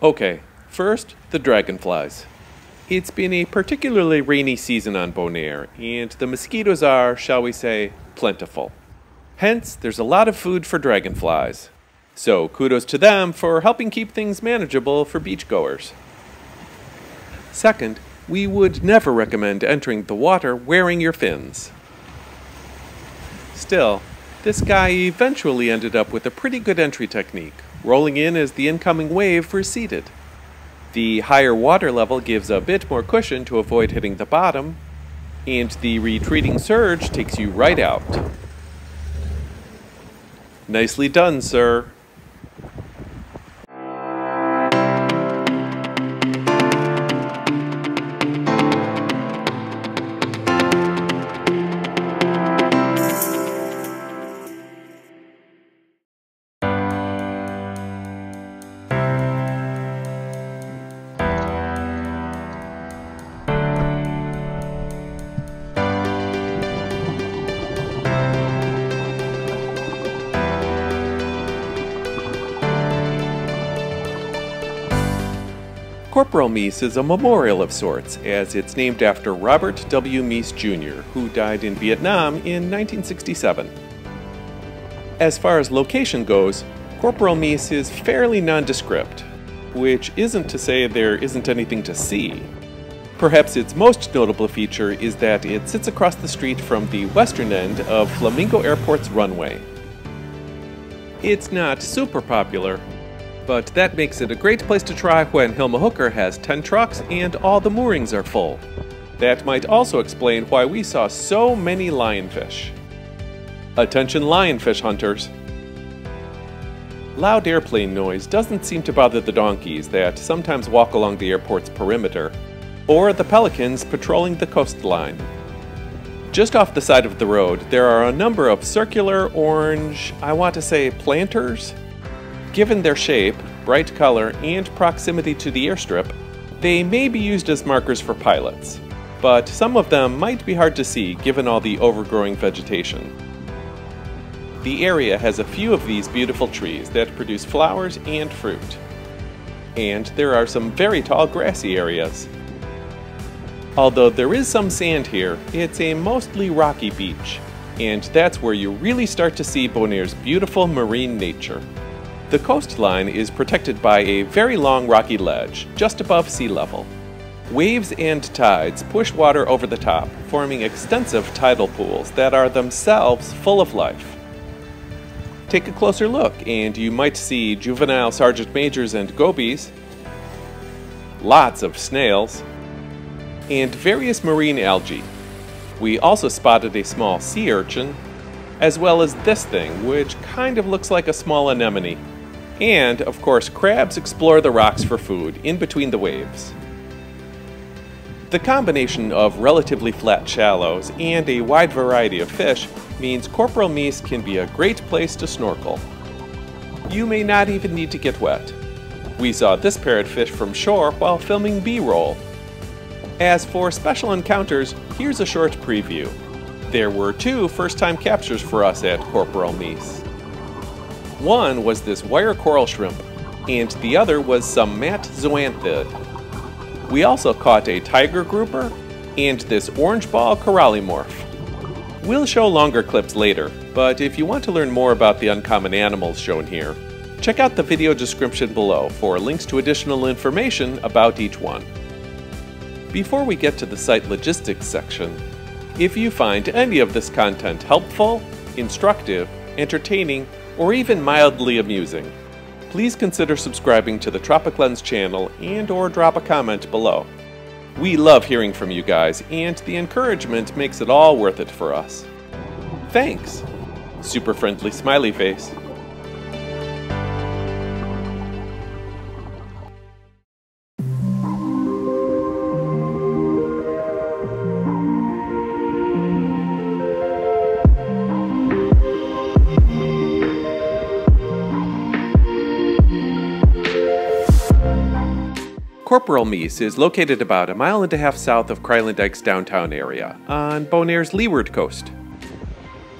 Okay, first, the dragonflies. It's been a particularly rainy season on Bonaire, and the mosquitoes are, shall we say, plentiful. Hence, there's a lot of food for dragonflies. So kudos to them for helping keep things manageable for beachgoers. Second, we would never recommend entering the water wearing your fins. Still, this guy eventually ended up with a pretty good entry technique, rolling in as the incoming wave receded. The higher water level gives a bit more cushion to avoid hitting the bottom, and the retreating surge takes you right out. Nicely done, sir. Corporal Meiss is a memorial of sorts, as it's named after Robert W. Meiss Jr., who died in Vietnam in 1967. As far as location goes, Corporal Meiss is fairly nondescript, which isn't to say there isn't anything to see. Perhaps its most notable feature is that it sits across the street from the western end of Flamingo Airport's runway. It's not super popular, but that makes it a great place to try when Hilma Hooker has 10 trucks and all the moorings are full. That might also explain why we saw so many lionfish. Attention lionfish hunters! Loud airplane noise doesn't seem to bother the donkeys that sometimes walk along the airport's perimeter, or the pelicans patrolling the coastline. Just off the side of the road, there are a number of circular orange, I want to say planters? Given their shape, bright color, and proximity to the airstrip, they may be used as markers for pilots, but some of them might be hard to see given all the overgrowing vegetation. The area has a few of these beautiful trees that produce flowers and fruit. And there are some very tall grassy areas. Although there is some sand here, it's a mostly rocky beach, and that's where you really start to see Bonaire's beautiful marine nature. The coastline is protected by a very long rocky ledge, just above sea level. Waves and tides push water over the top, forming extensive tidal pools that are themselves full of life. Take a closer look, and you might see juvenile sergeant majors and gobies, lots of snails, and various marine algae. We also spotted a small sea urchin, as well as this thing, which kind of looks like a small anemone. And, of course, crabs explore the rocks for food in between the waves. The combination of relatively flat shallows and a wide variety of fish means Corporal Meiss can be a great place to snorkel. You may not even need to get wet. We saw this parrotfish from shore while filming B-roll. As for special encounters, here's a short preview. There were 2 first-time captures for us at Corporal Meiss. One was this wire coral shrimp, and the other was some matte zoanthid. We also caught a tiger grouper and this orange ball corallimorph. We'll show longer clips later, but if you want to learn more about the uncommon animals shown here, check out the video description below for links to additional information about each one. Before we get to the site logistics section, if you find any of this content helpful, instructive, entertaining, or even mildly amusing, please consider subscribing to the TropicLens channel and/or drop a comment below. We love hearing from you guys, and the encouragement makes it all worth it for us. Thanks! Super friendly smiley face. Corporal Meiss is located about 1.5 miles south of Krylendijk's downtown area, on Bonaire's leeward coast.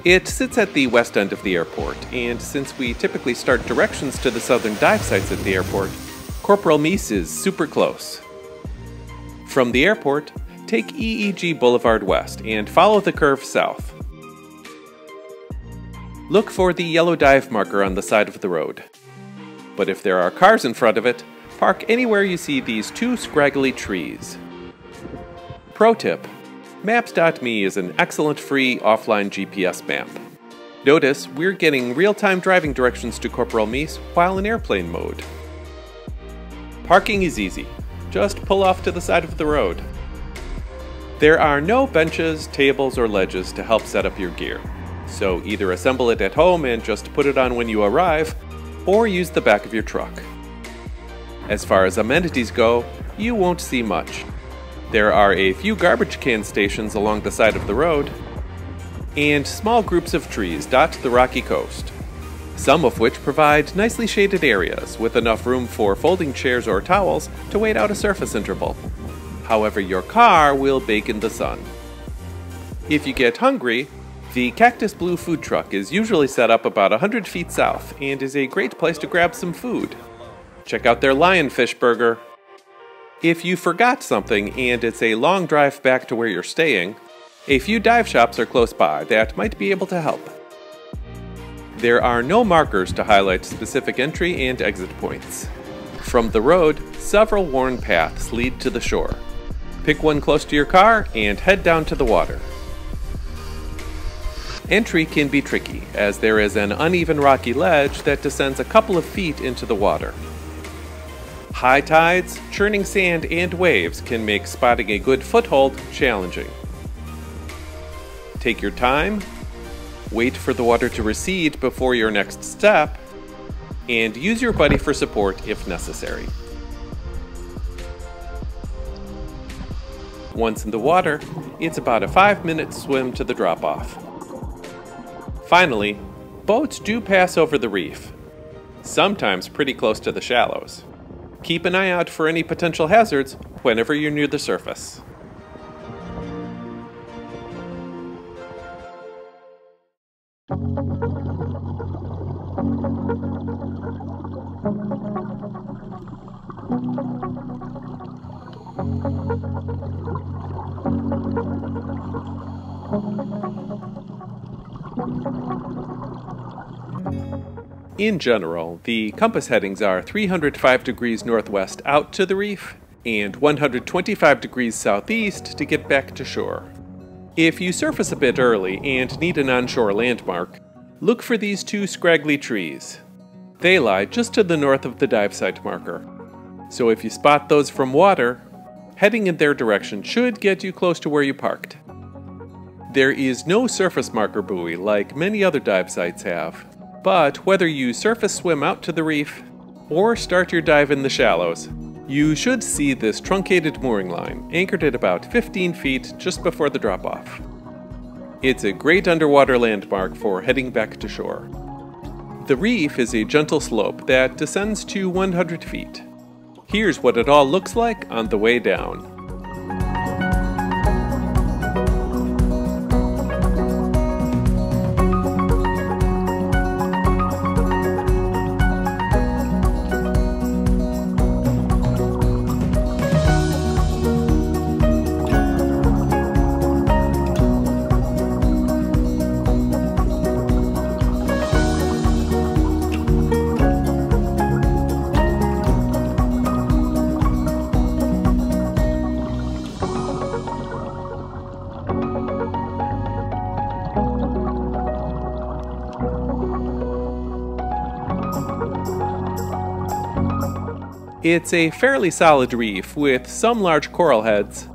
It sits at the west end of the airport, and since we typically start directions to the southern dive sites at the airport, Corporal Meiss is super close. From the airport, take EEG Boulevard West and follow the curve south. Look for the yellow dive marker on the side of the road. But if there are cars in front of it, park anywhere you see these two scraggly trees. Pro tip: Maps.me is an excellent free offline GPS map. Notice we're getting real-time driving directions to Corporal Meiss while in airplane mode. Parking is easy. Just pull off to the side of the road. There are no benches, tables, or ledges to help set up your gear, so either assemble it at home and just put it on when you arrive, or use the back of your truck. As far as amenities go, you won't see much. There are a few garbage can stations along the side of the road, and small groups of trees dot the rocky coast, some of which provide nicely shaded areas with enough room for folding chairs or towels to wait out a surface interval. However, your car will bake in the sun. If you get hungry, the Cactus Blue food truck is usually set up about 100 feet south and is a great place to grab some food. Check out their lionfish burger. If you forgot something and it's a long drive back to where you're staying, a few dive shops are close by that might be able to help. There are no markers to highlight specific entry and exit points. From the road, several worn paths lead to the shore. Pick one close to your car and head down to the water. Entry can be tricky, as there is an uneven rocky ledge that descends a couple of feet into the water. High tides, churning sand, and waves can make spotting a good foothold challenging. Take your time, wait for the water to recede before your next step, and use your buddy for support if necessary. Once in the water, it's about a 5-minute swim to the drop-off. Finally, boats do pass over the reef, sometimes pretty close to the shallows. Keep an eye out for any potential hazards whenever you're near the surface. In general, the compass headings are 305 degrees northwest out to the reef and 125 degrees southeast to get back to shore. If you surface a bit early and need an onshore landmark, look for these two scraggly trees. They lie just to the north of the dive site marker. So if you spot those from water, heading in their direction should get you close to where you parked. There is no surface marker buoy like many other dive sites have, but whether you surface swim out to the reef or start your dive in the shallows, you should see this truncated mooring line anchored at about 15 feet just before the drop-off. It's a great underwater landmark for heading back to shore. The reef is a gentle slope that descends to 100 feet. Here's what it all looks like on the way down. It's a fairly solid reef with some large coral heads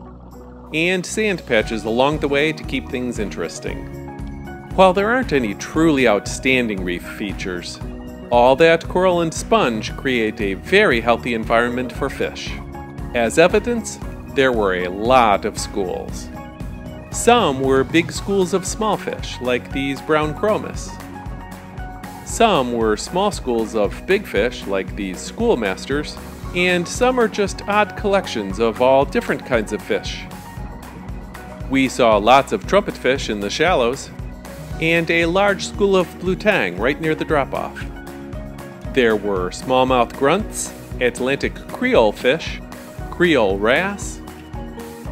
and sand patches along the way to keep things interesting. While there aren't any truly outstanding reef features, all that coral and sponge create a very healthy environment for fish. As evidence, there were a lot of schools. Some were big schools of small fish, like these brown chromis. Some were small schools of big fish, like these schoolmasters, and some are just odd collections of all different kinds of fish. We saw lots of trumpetfish in the shallows, and a large school of blue tang right near the drop-off. There were smallmouth grunts, Atlantic creolefish, creole wrasse,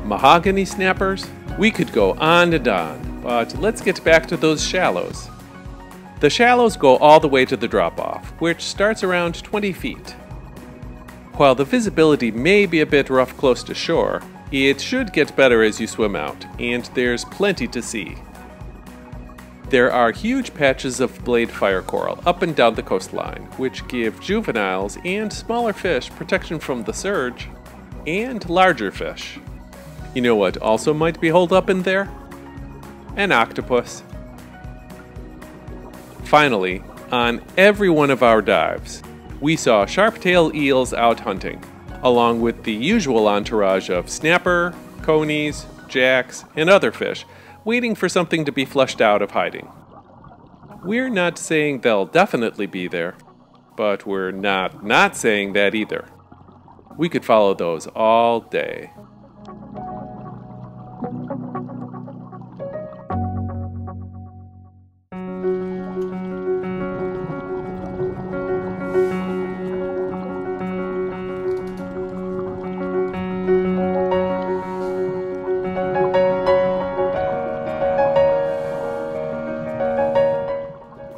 mahogany snappers. We could go on and on, but let's get back to those shallows. The shallows go all the way to the drop-off, which starts around 20 feet. While the visibility may be a bit rough close to shore, it should get better as you swim out, and there's plenty to see. There are huge patches of blade fire coral up and down the coastline, which give juveniles and smaller fish protection from the surge, and larger fish. You know what also might be holed up in there? An octopus. Finally, on every one of our dives, we saw sharp-tailed eels out hunting, along with the usual entourage of snapper, conies, jacks, and other fish, waiting for something to be flushed out of hiding. We're not saying they'll definitely be there, but we're not saying that either. We could follow those all day.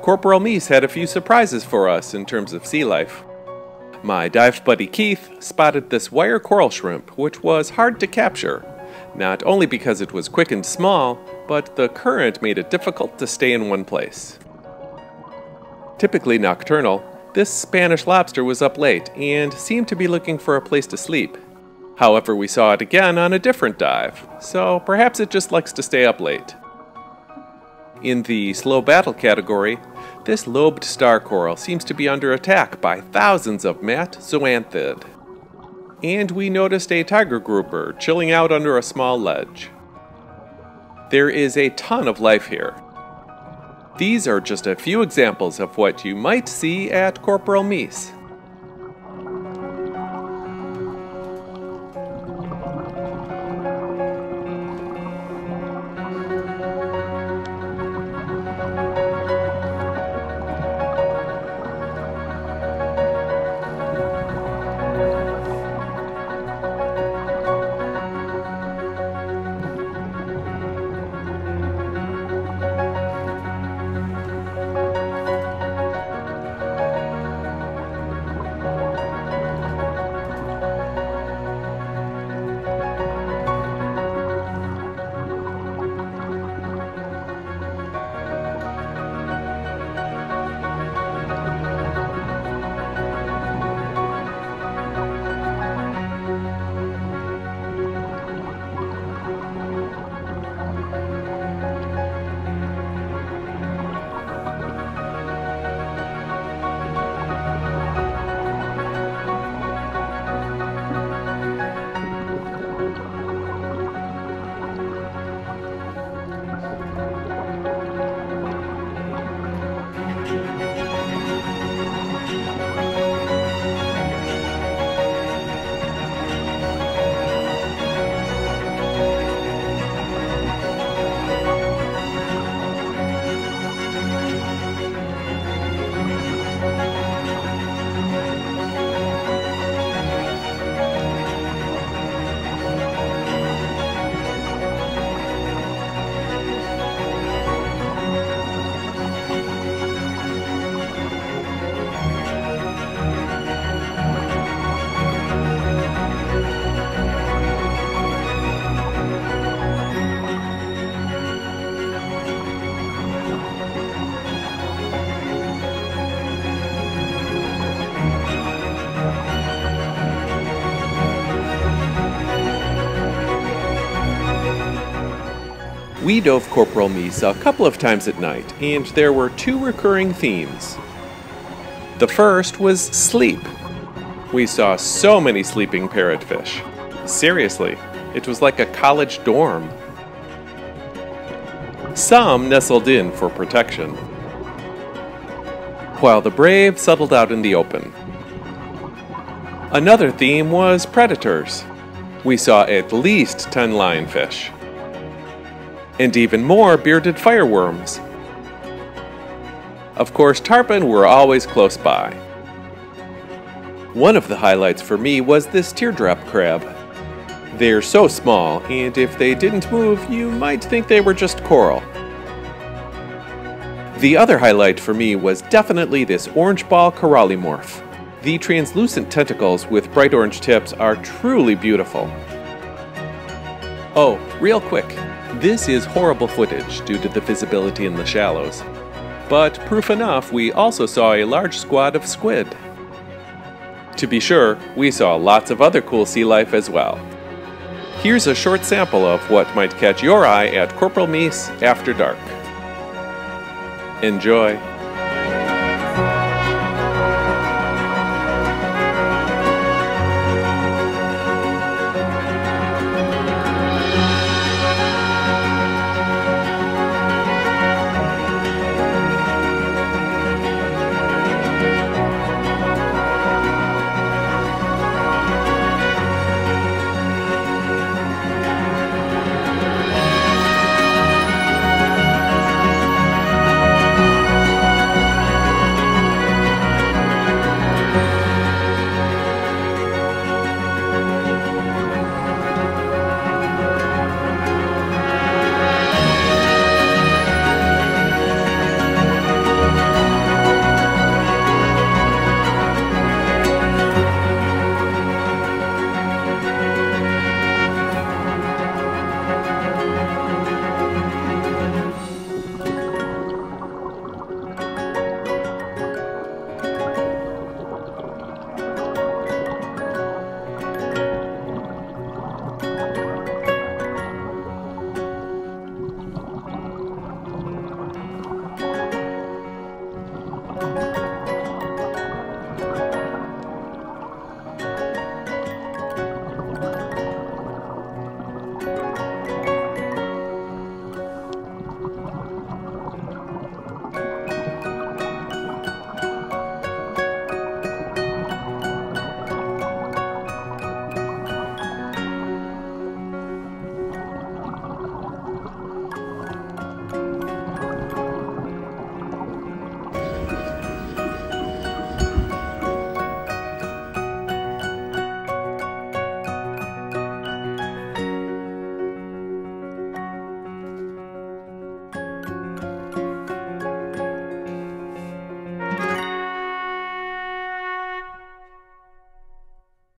Corporal Meiss had a few surprises for us in terms of sea life. My dive buddy Keith spotted this wire coral shrimp, which was hard to capture, not only because it was quick and small, but the current made it difficult to stay in one place. Typically nocturnal, this Spanish lobster was up late and seemed to be looking for a place to sleep. However, we saw it again on a different dive, so perhaps it just likes to stay up late. In the slow battle category, this lobed star coral seems to be under attack by thousands of mat zoanthid. And we noticed a tiger grouper chilling out under a small ledge. There is a ton of life here. These are just a few examples of what you might see at Corporal Meiss. We dove Corporal Meiss a couple of times at night, and there were two recurring themes. The first was sleep. We saw so many sleeping parrotfish. Seriously, it was like a college dorm. Some nestled in for protection, while the brave settled out in the open. Another theme was predators. We saw at least 10 lionfish, and even more bearded fireworms. Of course, tarpon were always close by. One of the highlights for me was this teardrop crab. They're so small, and if they didn't move, you might think they were just coral. The other highlight for me was definitely this orange ball corallimorph. The translucent tentacles with bright orange tips are truly beautiful. Oh, real quick, this is horrible footage due to the visibility in the shallows. But proof enough, we also saw a large squad of squid. To be sure, we saw lots of other cool sea life as well. Here's a short sample of what might catch your eye at Corporal Meiss after dark. Enjoy!